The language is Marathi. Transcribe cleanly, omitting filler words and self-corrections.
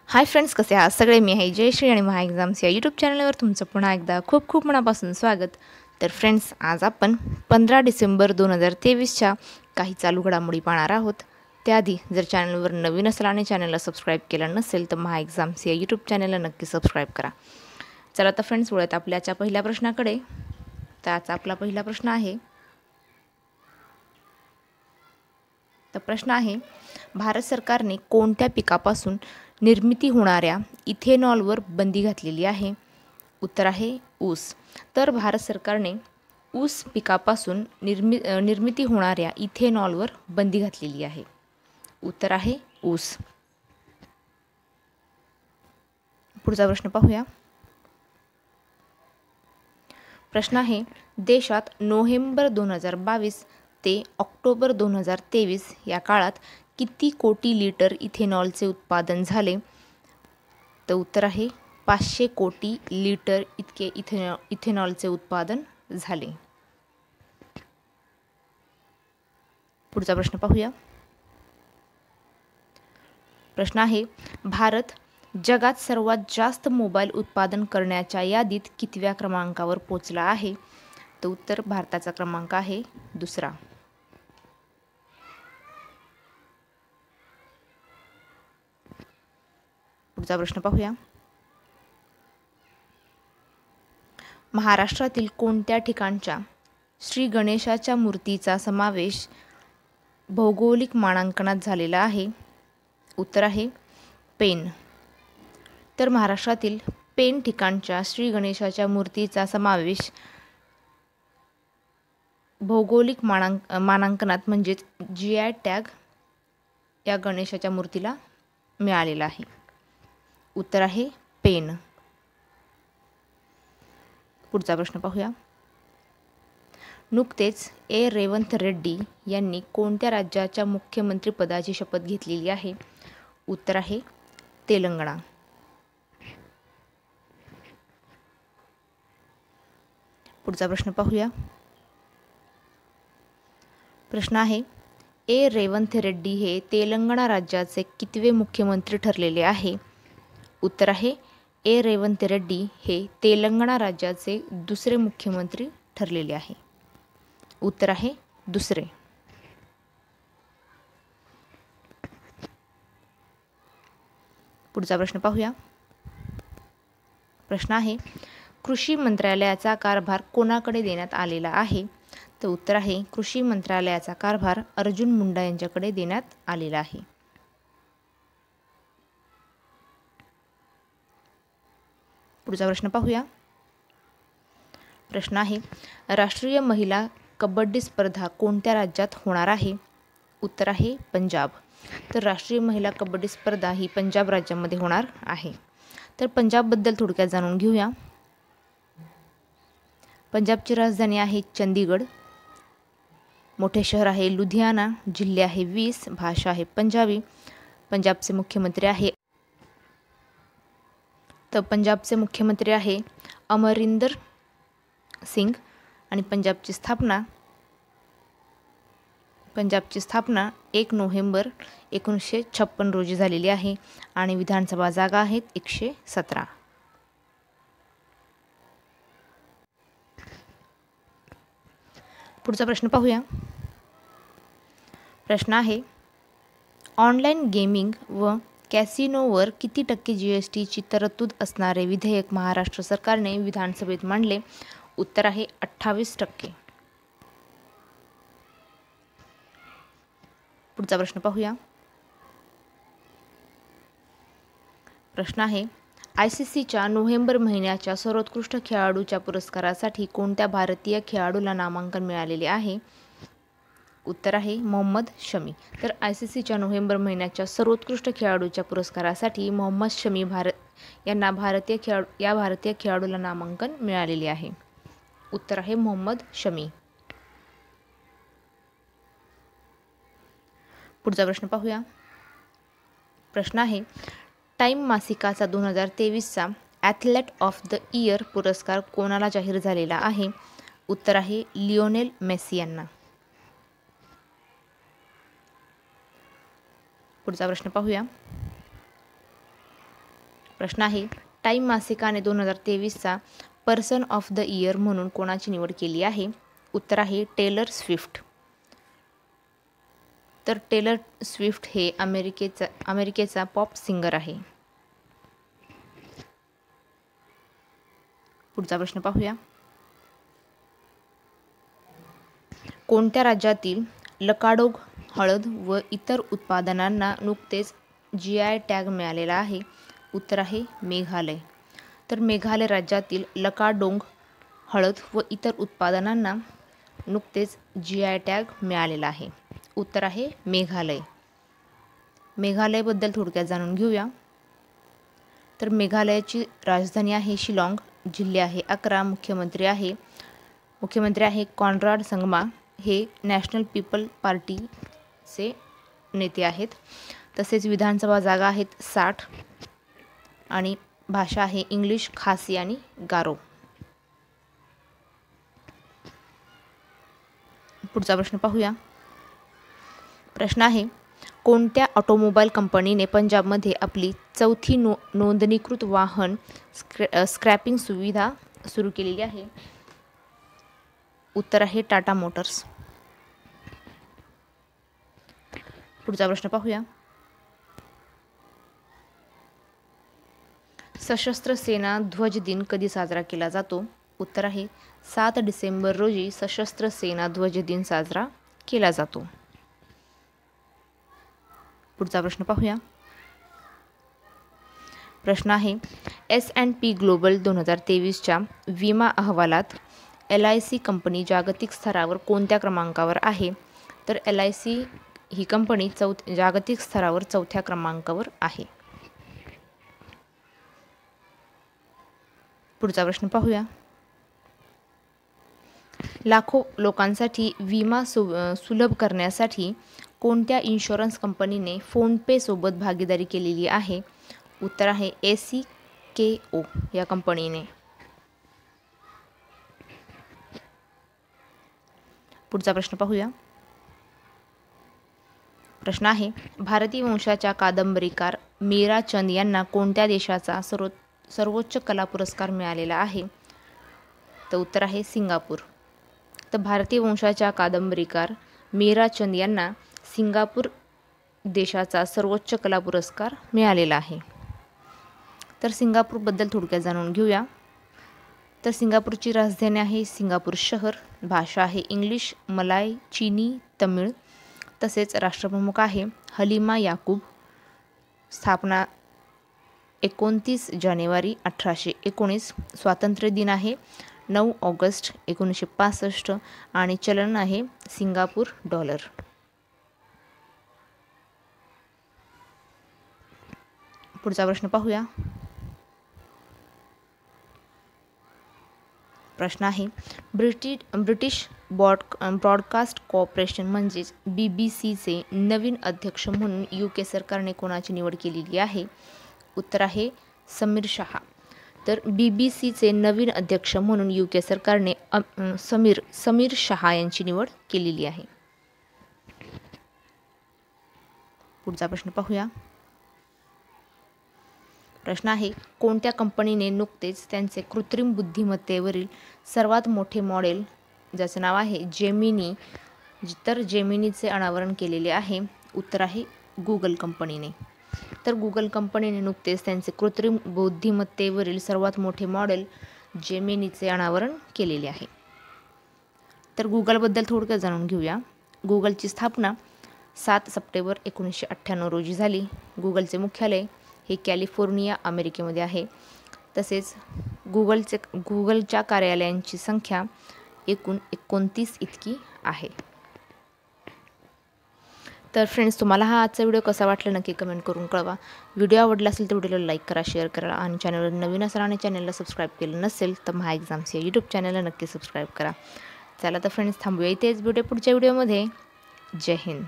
हाय फ्रेंड्स, कसे आहात सगळे? मी आहे जयश्री आणि महा एक्झाम्स या यूट्यूब चॅनलवर तुमचं पुन्हा एकदा खूप खूप मनापासून स्वागत. तर फ्रेंड्स, आज आपण 15 डिसेंबर 2023च्या काही चालू घडामोडी पाहणार आहोत. त्याआधी जर चॅनलवर नवीन असाल आणि चॅनलला सबस्क्राईब केलं नसेल तर महा एक्झाम्स या यूट्यूब चॅनलला नक्की सबस्क्राईब करा. चला तर फ्रेंड्स, वळूयात आपल्याच्या पहिल्या प्रश्नाकडे. तर आजचा आपला पहिला प्रश्न आहे. तर प्रश्न आहे, भारत सरकारने कोणत्या पिकापासून निर्मिती होणाऱ्या इथेनॉलवर बंदी घातलेली आहे? उत्तर आहे ऊस. तर भारत सरकारने ऊस पिकापासून निर्मिती होणाऱ्या इथेनॉलवर बंदी घातलेली आहे. उत्तर आहे ऊस. पुढचा प्रश्न पाहूया. प्रश्न आहे, देशात नोव्हेंबर 2022 ते ऑक्टोबर 2023 या काळात किती कोटी लिटर इथेनॉलचे उत्पादन झाले? तर उत्तर आहे 500 कोटी लिटर इतके इथेनॉलचे उत्पादन झाले. पुढचा प्रश्न पाहूया. प्रश्न आहे, भारत जगात सर्वात जास्त मोबाईल उत्पादन करण्याच्या यादीत कितव्या क्रमांकावर पोहोचला आहे? तर उत्तर भारताचा क्रमांक आहे 2रा. पुढचा प्रश्न पाहूया. महाराष्ट्रातील कोणत्या ठिकाणच्या श्री गणेशाच्या मूर्तीचा समावेश भौगोलिक मानांकनात झालेला आहे? उत्तर आहे पेन. तर महाराष्ट्रातील पेन ठिकाणच्या श्री गणेशाच्या मूर्तीचा समावेश भौगोलिक मानांकनात म्हणजेच GI टॅग या गणेशाच्या मूर्तीला मिळालेला आहे. उत्तर आहे पेन. पुढचा प्रश्न पाहूया. नुकतेच रेवंत रेड्डी यांनी कोणत्या राज्याच्या मुख्यमंत्रीपदाची शपथ घेतलेली आहे? उत्तर आहे तेलंगणा. पुढचा प्रश्न पाहूया. प्रश्न आहे, रेवंत रेड्डी हे तेलंगणा राज्याचे कितवे मुख्यमंत्री ठरलेले आहे? उत्तर आहे रेवंत रेड्डी हे तेलंगणा राज्याचे 2रे मुख्यमंत्री ठरलेले आहे. उत्तर आहे 2रे. पुढचा प्रश्न पाहूया. प्रश्न आहे, कृषी मंत्रालयाचा कारभार कोणाकडे देण्यात आलेला आहे? तर उत्तर आहे कृषी मंत्रालयाचा कारभार अर्जुन मुंडा यांच्याकडे देण्यात आलेला आहे. पुढचा प्रश्न पाहूया. प्रश्न आहे, राष्ट्रीय महिला कबड्डी स्पर्धा कोणत्या राज्यात होणार आहे? उत्तर आहे पंजाब. तर राष्ट्रीय महिला कबड्डी स्पर्धा ही पंजाब राज्यामध्ये होणार आहे. तर पंजाबबद्दल थोडक्यात जाणून घेऊया. पंजाबची राजधानी आहे चंदीगड. मोठे शहर आहे लुधियाना. जिल्हे आहे 20. भाषा आहे पंजाबी. पंजाबचे मुख्यमंत्री आहे अमरिंदर सिंग आणि पंजाबची स्थापना 1 नोव्हेंबर 1956 रोजी झालेली आहे आणि विधानसभा जागा आहेत 117. पुढचा प्रश्न पाहूया. प्रश्न आहे, ऑनलाईन गेमिंग व कॅसिनोवर किती टक्के GSTची तरतूद असणारे विधेयक महाराष्ट्र सरकारने विधानसभेत मांडले? उत्तर आहे 28%. पुढचा प्रश्न पाहूया. प्रश्न आहे, ICCच्या नोव्हेंबर महिन्याच्या सर्वोत्कृष्ट खेळाडूच्या पुरस्कारासाठी कोणत्या भारतीय खेळाडूला नामांकन मिळालेले आहे? उत्तर आहे मोहम्मद शमी. तर ICCच्या नोव्हेंबर महिन्याच्या सर्वोत्कृष्ट खेळाडूच्या पुरस्कारासाठी मोहम्मद शमी यांना भारतीय खेळाडूला नामांकन मिळालेले आहे. उत्तर आहे मोहम्मद शमी. पुढचा प्रश्न पाहूया. प्रश्न आहे, टाइम मासिकाचा 2023चा ॲथलेट ऑफ द इयर पुरस्कार कोणाला जाहीर झालेला आहे? उत्तर आहे लिओनेल मेसी यांना. पुढचा प्रश्न पाहूया. प्रश्न आहे, टाइम मासिकाने 2023चा पर्सन ऑफ द इयर म्हणून कोणाची निवड केली आहे? उत्तर आहे टेलर स्विफ्ट. तर टेलर स्विफ्ट हे अमेरिकेचा पॉप सिंगर आहे. पुढचा प्रश्न पाहूया. कोणत्या राज्यातील लकाडोंग हळद व इतर उत्पादनांना नुकतेच GI टॅग मिळालेला आहे? उत्तर आहे मेघालय. तर मेघालय राज्यातील लकाडोंग हळद व इतर उत्पादनांना नुकतेच GI टॅग मिळालेला आहे. उत्तर आहे मेघालय. मेघालयबद्दल थोडक्यात जाणून घेऊया. तर मेघालयाची राजधानी आहे शिलाँग, जिल्हे आहे 11, मुख्यमंत्री आहे कॉनराड संगमा. हे नॅशनल पीपल पार्टीचे नेते आहेत. तसेच विधानसभा जागा आहेत 60 आणि भाषा आहे इंग्लिश, खासी आणि गारो. पुढचा प्रश्न पाहूया. प्रश्न आहे, कोणत्या ऑटोमोबाईल कंपनीने पंजाबमध्ये आपली चौथी नोंदणीकृत वाहन स्क्रॅपिंग सुविधा सुरू केलेली आहे? उत्तर आहे टाटा मोटर्स. पुढचा प्रश्न पाहूया. सशस्त्र सेना ध्वज दिन कधी साजरा केला जातो? उत्तर आहे 7 डिसेंबर रोजी सशस्त्र सेना ध्वज दिन साजरा केला जातो. पुढचा प्रश्न पाहूया. प्रश्न आहे, S&P ग्लोबल 2023च्या विमा अहवालात LIC कंपनी जागतिक स्तरावर कोणत्या क्रमांकावर आहे? तर LIC ही कंपनी जागतिक स्तरावर 4थ्या क्रमांकावर आहे. पुढचा प्रश्न पाहूया. लाखो लोकांसाठी विमा सुलभ करण्यासाठी कोणत्या इन्शुरन्स कंपनीने फोनपे सोबत भागीदारी केलेली आहे? उत्तर आहे ACKO या कंपनीने. पुढचा प्रश्न पाहूया. प्रश्न आहे, भारतीय वंशाच्या कादंबरीकार मीरा चंद यांना कोणत्या देशाचा सर्वोच्च कला पुरस्कार मिळालेला आहे? तर उत्तर आहे सिंगापूर. तर भारतीय वंशाच्या कादंबरीकार मीरा चंद यांना सिंगापूर देशाचा सर्वोच्च कला पुरस्कार मिळालेला आहे. तर सिंगापूरबद्दल थोडक्यात जाणून घेऊया. तर सिंगापूरची राजधानी आहे सिंगापूर शहर, भाषा आहे इंग्लिश, मलाय, चीनी, तमिळ. तसेच राष्ट्रप्रमुख आहे हलीमा याकूब. स्थापना 29 जानेवारी 1819. स्वातंत्र्य दिन आहे 9 ऑगस्ट 1965 आणि चलन आहे सिंगापूर डॉलर. पुढचा प्रश्न पाहूया. प्रश्न आहे, ब्रिटिश ब्रॉडकास्ट कॉर्पोरेशन म्हणजेच BBCचे नवीन अध्यक्ष म्हणून UK सरकारने कोणाची निवड केलेली आहे? उत्तर आहे समीर शहा. तर BBCचे नवीन अध्यक्ष म्हणून UK सरकारने समीर शहा यांची निवड केलेली आहे. पुढचा प्रश्न पाहूया. प्रश्न आहे, कोणत्या कंपनीने नुकतेच त्यांचे कृत्रिम बुद्धिमत्तेवरील सर्वात मोठे मॉडेल ज्याचं नाव आहे जेमिनी, तर जेमिनीचे अनावरण केलेले आहे? उत्तर आहे गूगल कंपनीने. तर गूगल कंपनीने नुकतेच त्यांचे कृत्रिम बुद्धिमत्तेवरील सर्वात मोठे मॉडेल जेमिनीचे अनावरण केलेले आहे. तर गूगलबद्दल थोडक्यात जाणून घेऊया. गूगलची स्थापना 7 सप्टेंबर 1998 रोजी झाली. गूगलचे मुख्यालय हे कॅलिफोर्निया, अमेरिकेमध्ये आहे. तसेच गूगलच्या कार्यालयांची संख्या एकूण 29 इतकी आहे. तर फ्रेंड्स, तुम्हाला हा आजचा व्हिडिओ कसा वाटला नक्की कमेंट करून कळवा. व्हिडिओ आवडला असेल तर व्हिडिओला लाईक करा, शेअर करा आणि चॅनलवर नवीन असाल आणि चॅनलला सबस्क्राईब केलं नसेल तर महा एक्झाम्स या यूट्यूब चॅनलला नक्की सबस्क्राईब करा. चला तर फ्रेंड्स, थांबूया इथेच. पुढच्या व्हिडिओमध्ये. जय हिंद.